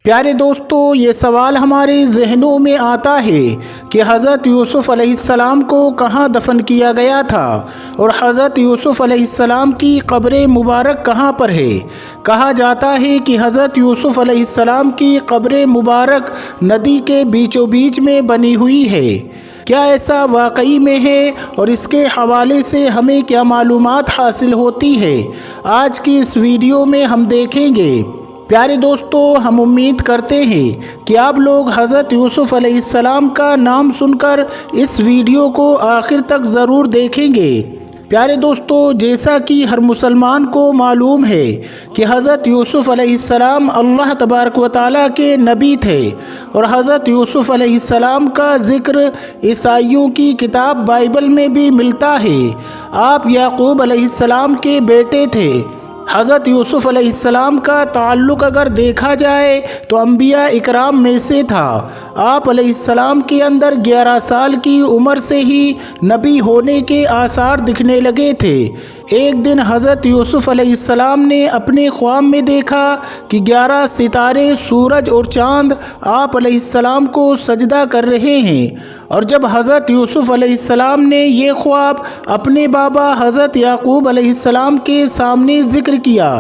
پیارے دوستو، یہ سوال ہمارے ذہنوں میں آتا ہے کہ حضرت یوسف علیہ السلام کو کہاں دفن کیا گیا تھا اور حضرت یوسف علیہ السلام کی قبر مبارک کہاں پر ہے۔ کہا جاتا ہے کہ حضرت یوسف علیہ السلام کی قبر مبارک ندی کے بیچوں بیچ میں بنی ہوئی ہے۔ کیا ایسا واقعی میں ہے اور اس کے حوالے سے ہمیں کیا معلومات حاصل ہوتی ہے، آج کی اس ویڈیو میں ہم دیکھیں گے۔ پیارے دوستو، ہم امید کرتے ہیں کہ آپ لوگ حضرت یوسف علیہ السلام کا نام سن کر اس ویڈیو کو آخر تک ضرور دیکھیں گے۔ پیارے دوستو، جیسا کہ ہر مسلمان کو معلوم ہے کہ حضرت یوسف علیہ السلام اللہ تبارک و تعالیٰ کے نبی تھے، اور حضرت یوسف علیہ السلام کا ذکر عیسائیوں کی کتاب بائبل میں بھی ملتا ہے۔ آپ یعقوب علیہ السلام کے بیٹے تھے۔ حضرت یوسف علیہ السلام کا تعلق اگر دیکھا جائے تو انبیاء اکرام میں سے تھا۔ آپ علیہ السلام کے اندر 11 سال کی عمر سے ہی نبی ہونے کے آثار دکھنے لگے تھے۔ ایک دن حضرت یوسف علیہ السلام نے اپنے خواب میں دیکھا کہ 11 ستارے، سورج اور چاند آپ علیہ السلام کو سجدہ کر رہے ہیں، اور جب حضرت یوسف علیہ السلام نے یہ خواب اپنے بابا حضرت یعقوب علیہ السلام کے سامنے ذکر کیا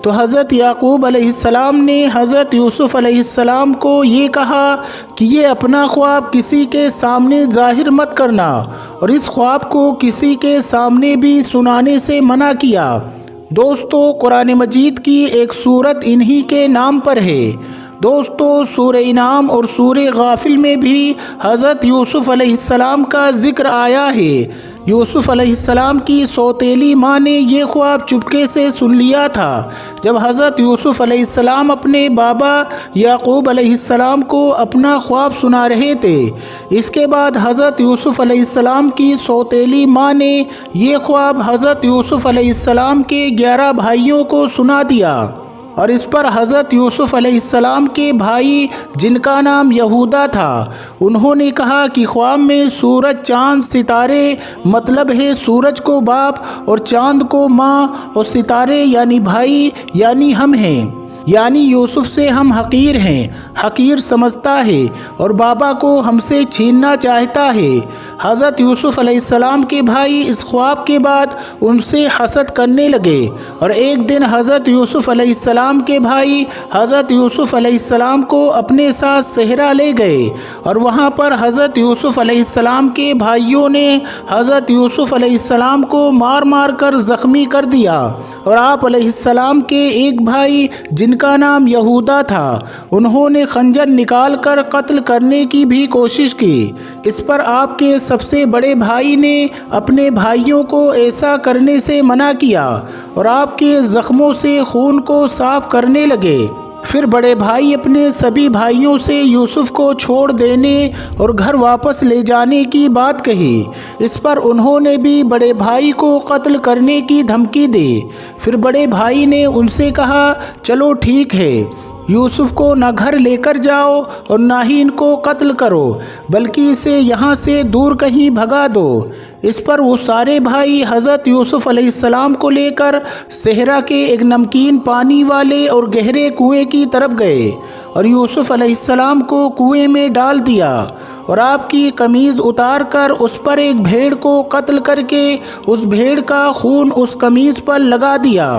تو حضرت یعقوب علیہ السلام نے حضرت یوسف علیہ السلام کو یہ کہا کہ یہ اپنا خواب کسی کے سامنے ظاہر مت کرنا، اور اس خواب کو کسی کے سامنے بھی سنانے سے منع کیا۔ دوستو، قرآن مجید کی ایک سورت انہی کے نام پر ہے۔ دوستو، سورہ انعام اور سورہ غافل میں بھی حضرت یوسف علیہ السلام کا ذکر آیا ہے۔ یوسف علیہ السلام کی سوتیلی ماں نے یہ خواب چپکے سے سن لیا تھا جب حضرت یوسف علیہ السلام اپنے بابا یعقوب علیہ السلام کو اپنا خواب سنا رہے تھے۔ اس کے بعد حضرت یوسف علیہ السلام کی سوتیلی ماں نے یہ خواب حضرت یوسف علیہ السلام کے 11 بھائیوں کو سنا دیا، اور اس پر حضرت یوسف علیہ السلام کے بھائی، جن کا نام یہودا تھا، انہوں نے کہا کہ خواب میں سورج، چاند، ستارے، مطلب ہے سورج کو باپ اور چاند کو ماں، اور ستارے یعنی بھائی یعنی ہم ہیں، یعنی یوسف سے ہم حقیر ہیں، حقیر سمجھتا ہے اور بابا کو ہم سے چھیننا چاہتا ہے۔ حضرت یوسف علیہ السلام کے بھائی اس خواب کے بعد ان سے حسد کرنے لگے، اور ایک دن حضرت یوسف علیہ السلام کے بھائی حضرت یوسف علیہ السلام کو اپنے ساتھ صحرا لے گئے، اور وہاں پر حضرت یوسف علیہ السلام کے بھائیوں نے حضرت یوسف علیہ السلام کو مار مار کر زخمی کر دیا، اور آپ علیہ السلام کے ایک بھائی جن کا نام یہودا تھا، انہوں نے خنجر نکال کر قتل کرنے کی بھی کوشش کی۔ اس پر آپ کے سب سے بڑے بھائی نے اپنے بھائیوں کو ایسا کرنے سے منع کیا، اور آپ کے زخموں سے خون کو صاف کرنے لگے۔ پھر بڑے بھائی اپنے سبھی بھائیوں سے یوسف کو چھوڑ دینے اور گھر واپس لے جانے کی بات کہی۔ اس پر انہوں نے بھی بڑے بھائی کو قتل کرنے کی دھمکی دی۔ پھر بڑے بھائی نے ان سے کہا، چلو ٹھیک ہے، یوسف کو نہ گھر لے کر جاؤ اور نہ ہی ان کو قتل کرو، بلکہ اسے یہاں سے دور کہیں بھگا دو۔ اس پر وہ سارے بھائی حضرت یوسف علیہ السلام کو لے کر صحرا کے ایک نمکین پانی والے اور گہرے کنویں کی طرف گئے، اور یوسف علیہ السلام کو کنویں میں ڈال دیا، اور آپ کی قمیض اتار کر اس پر ایک بھیڑ کو قتل کر کے اس بھیڑ کا خون اس قمیض پر لگا دیا،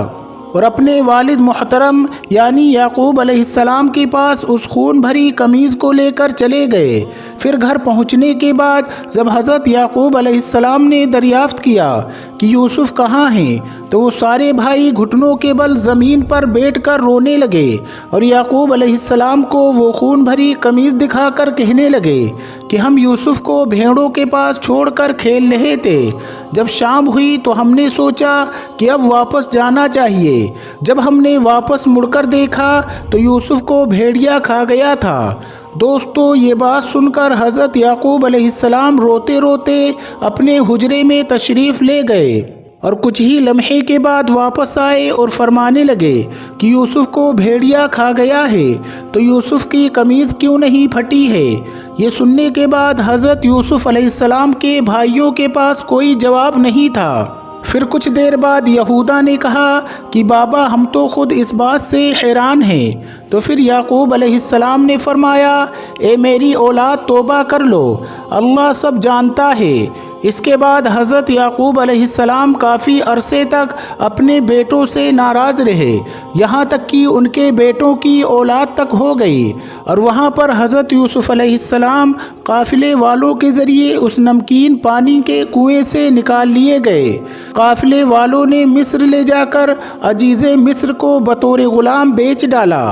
اور اپنے والد محترم یعنی یعقوب علیہ السلام کے پاس اس خون بھری قمیض کو لے کر چلے گئے۔ پھر گھر پہنچنے کے بعد جب حضرت یعقوب علیہ السلام نے دریافت کیا کہ یوسف کہاں ہیں، تو وہ سارے بھائی گھٹنوں کے بل زمین پر بیٹھ کر رونے لگے، اور یعقوب علیہ السلام کو وہ خون بھری قمیض دکھا کر کہنے لگے کہ ہم یوسف کو بھیڑوں کے پاس چھوڑ کر کھیل رہے تھے۔ جب شام ہوئی تو ہم نے سوچا کہ اب واپس جانا چاہیے۔ جب ہم نے واپس مڑ کر دیکھا تو یوسف کو بھیڑیا کھا گیا تھا۔ دوستو، یہ بات سن کر حضرت یعقوب علیہ السلام روتے روتے اپنے حجرے میں تشریف لے گئے، اور کچھ ہی لمحے کے بعد واپس آئے اور فرمانے لگے کہ یوسف کو بھیڑیا کھا گیا ہے، تو یوسف کی قمیض کیوں نہیں پھٹی ہے؟ یہ سننے کے بعد حضرت یوسف علیہ السلام کے بھائیوں کے پاس کوئی جواب نہیں تھا۔ پھر کچھ دیر بعد یہودا نے کہا کہ بابا ہم تو خود اس بات سے حیران ہیں۔ تو پھر یعقوب علیہ السلام نے فرمایا اے میری اولاد توبہ کر لو، اللہ سب جانتا ہے۔ اس کے بعد حضرت یعقوب علیہ السلام کافی عرصے تک اپنے بیٹوں سے ناراض رہے، یہاں تک کہ ان کے بیٹوں کی اولاد تک ہو گئی، اور وہاں پر حضرت یوسف علیہ السلام قافلے والوں کے ذریعے اس نمکین پانی کے کنویں سے نکال لیے گئے۔ قافلے والوں نے مصر لے جا کر عزیز مصر کو بطور غلام بیچ ڈالا۔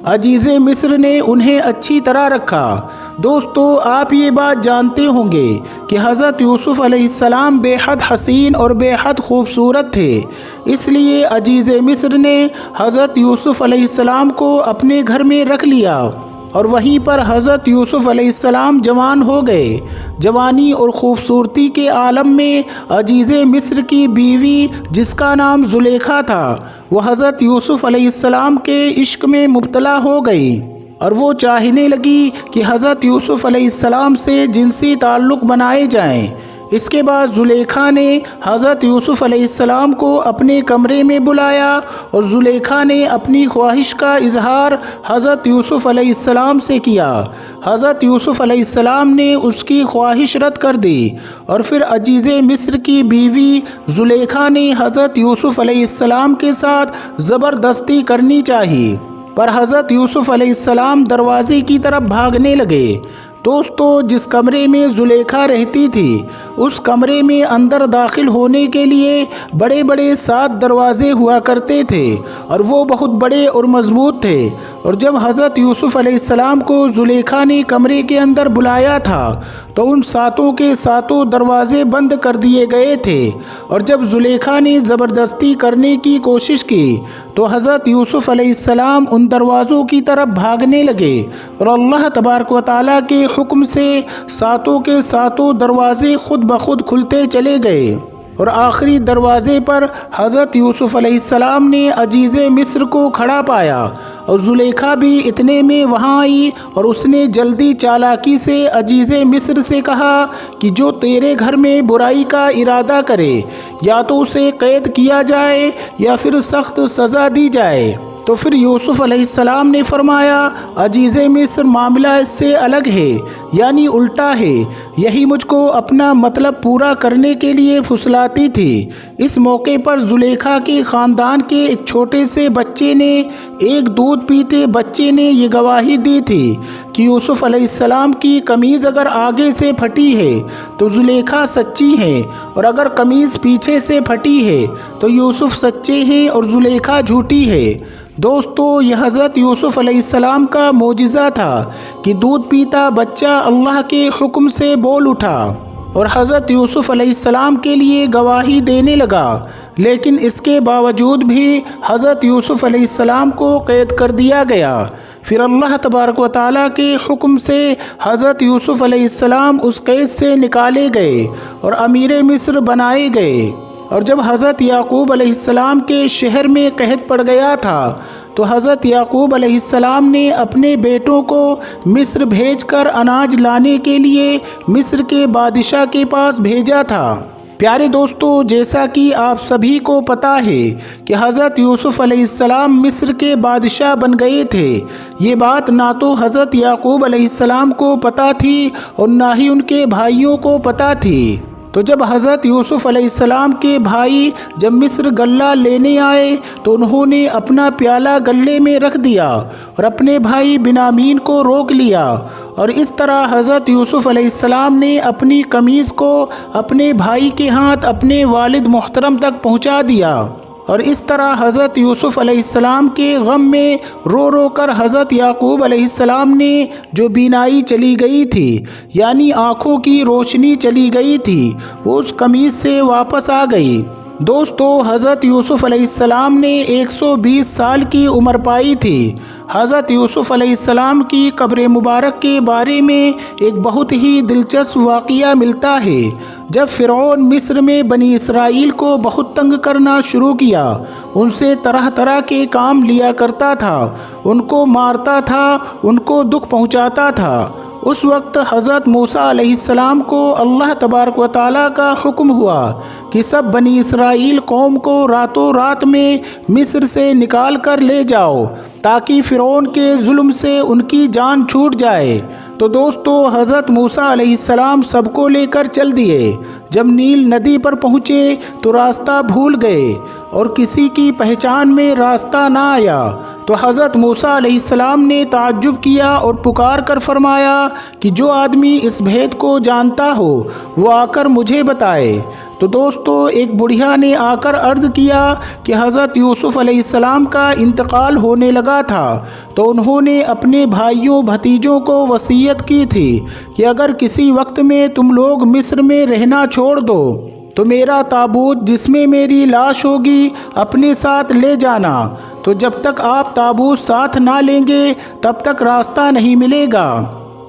عزیز مصر نے انہیں اچھی طرح رکھا۔ دوستو آپ یہ بات جانتے ہوں گے کہ حضرت یوسف علیہ السلام بے حد حسین اور بے حد خوبصورت تھے، اس لیے عزیز مصر نے حضرت یوسف علیہ السلام کو اپنے گھر میں رکھ لیا، اور وہیں پر حضرت یوسف علیہ السلام جوان ہو گئے۔ جوانی اور خوبصورتی کے عالم میں عزیز مصر کی بیوی جس کا نام زلیخا تھا، وہ حضرت یوسف علیہ السلام کے عشق میں مبتلا ہو گئی، اور وہ چاہنے لگی کہ حضرت یوسف علیہ السلام سے جنسی تعلق بنائے جائیں۔ اس کے بعد زلیخا نے حضرت یوسف علیہ السلام کو اپنے کمرے میں بلایا، اور زلیخا نے اپنی خواہش کا اظہار حضرت یوسف علیہ السلام سے کیا۔ حضرت یوسف علیہ السلام نے اس کی خواہش رد کر دی، اور پھر عزیز مصر کی بیوی زلیخا نے حضرت یوسف علیہ السلام کے ساتھ زبردستی کرنی چاہی، پر حضرت یوسف علیہ السلام دروازے کی طرف بھاگنے لگے۔ دوستو جس کمرے میں زلیخا رہتی تھی، اس کمرے میں اندر داخل ہونے کے لیے بڑے بڑے 7 دروازے ہوا کرتے تھے، اور وہ بہت بڑے اور مضبوط تھے۔ اور جب حضرت یوسف علیہ السلام کو زلیخا نے کمرے کے اندر بلایا تھا تو ان 7 کے 7 دروازے بند کر دیے گئے تھے، اور جب زلیخا نے زبردستی کرنے کی کوشش کی تو حضرت یوسف علیہ السلام ان دروازوں کی طرف بھاگنے لگے، اور اللہ تبارک و تعالیٰ کے حکم سے 7 کے 7 دروازے خود بخود کھلتے چلے گئے، اور آخری دروازے پر حضرت یوسف علیہ السلام نے عزیز مصر کو کھڑا پایا، اور زلیخا بھی اتنے میں وہاں آئی، اور اس نے جلدی چالاکی سے عزیز مصر سے کہا کہ جو تیرے گھر میں برائی کا ارادہ کرے یا تو اسے قید کیا جائے یا پھر سخت سزا دی جائے۔ تو پھر یوسف علیہ السلام نے فرمایا عزیز مصر معاملہ اس سے الگ ہے، یعنی الٹا ہے، یہی مجھ کو اپنا مطلب پورا کرنے کے لیے پھسلاتی تھی۔ اس موقع پر زلیخا کے خاندان کے ایک چھوٹے سے بچے نے، ایک دودھ پیتے بچے نے یہ گواہی دی تھی کہ یوسف علیہ السلام کی قمیض اگر آگے سے پھٹی ہے تو زلیخا سچی ہے، اور اگر قمیض پیچھے سے پھٹی ہے تو یوسف سچے ہیں اور زلیخا جھوٹی ہے۔ دوستو یہ حضرت یوسف علیہ السلام کا معجزہ تھا کہ دودھ پیتا بچہ اللہ کے حکم سے بول اٹھا اور حضرت یوسف علیہ السلام کے لیے گواہی دینے لگا، لیکن اس کے باوجود بھی حضرت یوسف علیہ السلام کو قید کر دیا گیا۔ پھر اللہ تبارک و تعالیٰ کے حکم سے حضرت یوسف علیہ السلام اس قید سے نکالے گئے اور امیر مصر بنائے گئے۔ اور جب حضرت یعقوب علیہ السلام کے شہر میں قحط پڑ گیا تھا تو حضرت یعقوب علیہ السلام نے اپنے بیٹوں کو مصر بھیج کر اناج لانے کے لیے مصر کے بادشاہ کے پاس بھیجا تھا۔ پیارے دوستو جیسا کہ آپ سبھی کو پتہ ہے کہ حضرت یوسف علیہ السلام مصر کے بادشاہ بن گئے تھے، یہ بات نہ تو حضرت یعقوب علیہ السلام کو پتہ تھی اور نہ ہی ان کے بھائیوں کو پتہ تھی۔ تو جب حضرت یوسف علیہ السلام کے بھائی جب مصر غلہ لینے آئے تو انہوں نے اپنا پیالہ غلے میں رکھ دیا اور اپنے بھائی بنیامین کو روک لیا، اور اس طرح حضرت یوسف علیہ السلام نے اپنی قمیض کو اپنے بھائی کے ہاتھ اپنے والد محترم تک پہنچا دیا، اور اس طرح حضرت یوسف علیہ السلام کے غم میں رو رو کر حضرت یعقوب علیہ السلام نے جو بینائی چلی گئی تھی، یعنی آنکھوں کی روشنی چلی گئی تھی، وہ اس قمیض سے واپس آ گئی۔ دوستو حضرت یوسف علیہ السلام نے 120 سال کی عمر پائی تھی۔ حضرت یوسف علیہ السلام کی قبر مبارک کے بارے میں ایک بہت ہی دلچسپ واقعہ ملتا ہے۔ جب فرعون مصر میں بنی اسرائیل کو بہت تنگ کرنا شروع کیا، ان سے طرح طرح کے کام لیا کرتا تھا، ان کو مارتا تھا، ان کو دکھ پہنچاتا تھا، اس وقت حضرت موسیٰ علیہ السلام کو اللہ تبارک و تعالیٰ کا حکم ہوا کہ سب بنی اسرائیل قوم کو راتوں رات میں مصر سے نکال کر لے جاؤ تاکہ فرعون کے ظلم سے ان کی جان چھوٹ جائے۔ تو دوستو حضرت موسیٰ علیہ السلام سب کو لے کر چل دیے۔ جب نیل ندی پر پہنچے تو راستہ بھول گئے اور کسی کی پہچان میں راستہ نہ آیا۔ تو حضرت موسیٰ علیہ السلام نے تعجب کیا اور پکار کر فرمایا کہ جو آدمی اس بھید کو جانتا ہو وہ آ کر مجھے بتائے۔ تو دوستو ایک بڑھیا نے آ کر عرض کیا کہ حضرت یوسف علیہ السلام کا انتقال ہونے لگا تھا، تو انہوں نے اپنے بھائیوں بھتیجوں کو وصیت کی تھی کہ اگر کسی وقت میں تم لوگ مصر میں رہنا چھوڑ دو تو میرا تابوت جس میں میری لاش ہوگی اپنے ساتھ لے جانا۔ تو جب تک آپ تابوت ساتھ نہ لیں گے تب تک راستہ نہیں ملے گا۔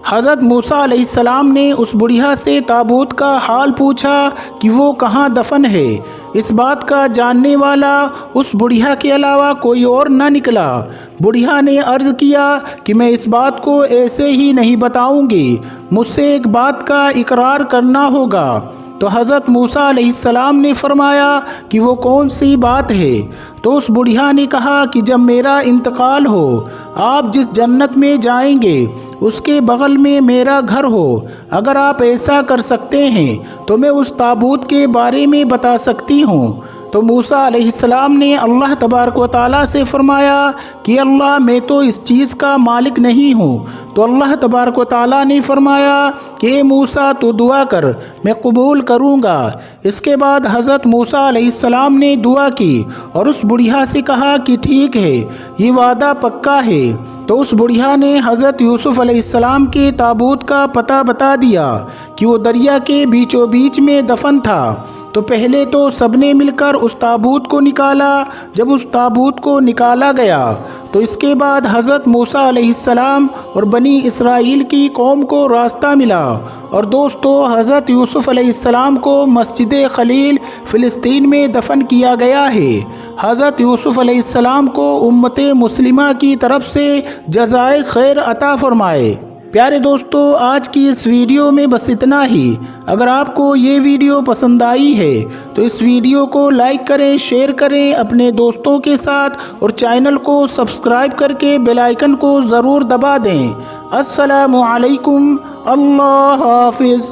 حضرت موسیٰ علیہ السلام نے اس بڑھیا سے تابوت کا حال پوچھا کہ وہ کہاں دفن ہے۔ اس بات کا جاننے والا اس بڑھیا کے علاوہ کوئی اور نہ نکلا۔ بڑھیا نے عرض کیا کہ میں اس بات کو ایسے ہی نہیں بتاؤں گی، مجھ سے ایک بات کا اقرار کرنا ہوگا۔ تو حضرت موسیٰ علیہ السلام نے فرمایا کہ وہ کون سی بات ہے؟ تو اس بڑھیا نے کہا کہ جب میرا انتقال ہو، آپ جس جنت میں جائیں گے اس کے بغل میں میرا گھر ہو۔ اگر آپ ایسا کر سکتے ہیں تو میں اس تابوت کے بارے میں بتا سکتی ہوں۔ تو موسیٰ علیہ السلام نے اللہ تبارک و تعالیٰ سے فرمایا کہ اللہ میں تو اس چیز کا مالک نہیں ہوں۔ تو اللہ تبارک و تعالیٰ نے فرمایا کہ اے موسیٰ تو دعا کر، میں قبول کروں گا۔ اس کے بعد حضرت موسیٰ علیہ السلام نے دعا کی اور اس بڑھیا سے کہا کہ ٹھیک ہے، یہ وعدہ پکا ہے۔ تو اس بڑھیا نے حضرت یوسف علیہ السلام کے تابوت کا پتہ بتا دیا کہ وہ دریا کے بیچوں بیچ میں دفن تھا۔ تو پہلے تو سب نے مل کر اس تابوت کو نکالا۔ جب اس تابوت کو نکالا گیا تو اس کے بعد حضرت موسیٰ علیہ السلام اور بنی اسرائیل کی قوم کو راستہ ملا۔ اور دوستو حضرت یوسف علیہ السلام کو مسجد خلیل فلسطین میں دفن کیا گیا ہے۔ حضرت یوسف علیہ السلام کو امت مسلمہ کی طرف سے جزائے خیر عطا فرمائے۔ پیارے دوستو آج کی اس ویڈیو میں بس اتنا ہی۔ اگر آپ کو یہ ویڈیو پسند آئی ہے تو اس ویڈیو کو لائک کریں، شیئر کریں اپنے دوستوں کے ساتھ، اور چینل کو سبسکرائب کر کے بیل آئیکن کو ضرور دبا دیں۔ السلام علیکم، اللہ حافظ۔